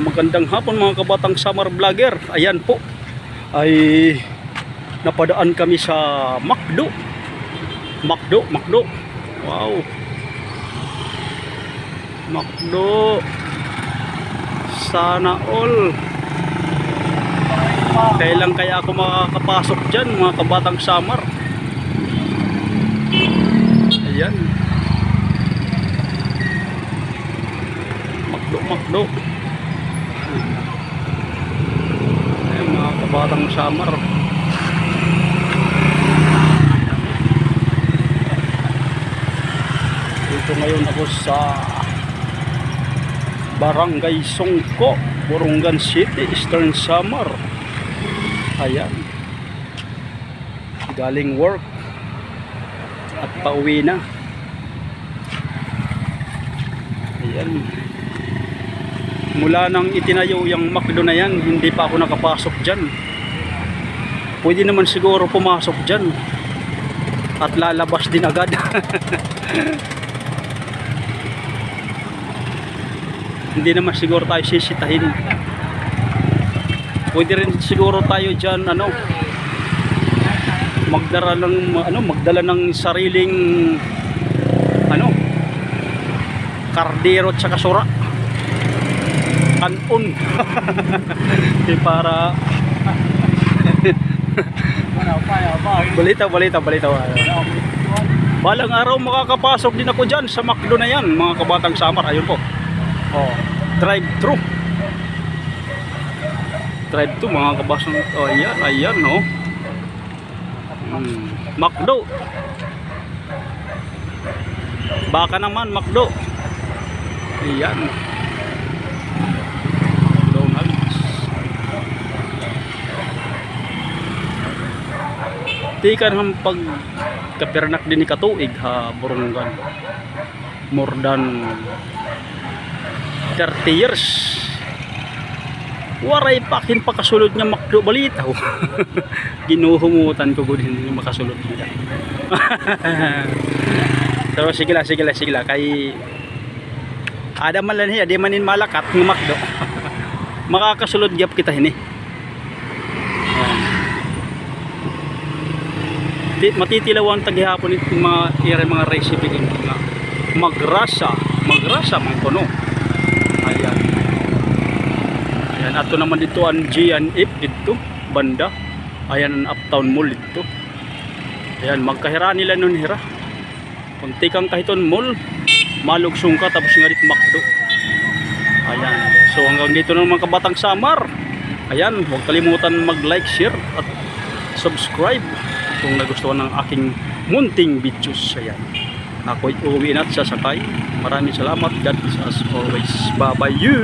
magandang hapon mga kabatang summer vlogger. Ayan po, ay napadaan kami sa McDo. Wow. McDo. Sana all. Kailan kaya ako makakapasok dyan mga kabatang summer? Ayan. McDo. Ayan mga kabatang summer. Dito ngayon ako sa Barangay Songko, Borongan City, Eastern Samar. Ayan. Galing work at pauwi na. Ayan. Mula nang itinayo yung McDo na yan, hindi pa ako nakapasok dyan. Pwede naman siguro pumasok dyan at lalabas din agad. Hindi naman siguro tayo sisitahin. Pwede rin siguro tayo dyan magdala ng sariling kardero at saka sura, kanon. Para balita. Balang araw makakapasok din ako dyan sa McDo na yan mga kabatang summer. Ayun po, drive-thru mga kabasang. Ayan McDo. Baka naman McDo. Ayan. Tikan ang pagkapirnak din ni katuig ha, Borongan. More than 30 years. Waray pakin pakasulod nga McDo balitaw. Ginuhumutan ko gud hindi makasulod nila. So sige la kay ada man lang hiya di manin malakat ng McDo. Makakasulod gyap kita hini. Matitilawan tagihapon itong mga recipe din nga magrasa man kuno. Ayan ato naman dito ang G&F dito banda. Ayan ang Uptown Mall dito. Ayan magkahira nila nun hira. Kunti kang kahiton mall, malugsong ka tapos nga dito McDo. Ayan. So hanggang dito na mga kabatang summer. Ayan, huwag kalimutan mag-like, share at subscribe kung nagustuhan ng aking munting videos. Ayan. Ako'y uuwi na at sasakay. Maraming salamat. God bless us always. Bye-bye you.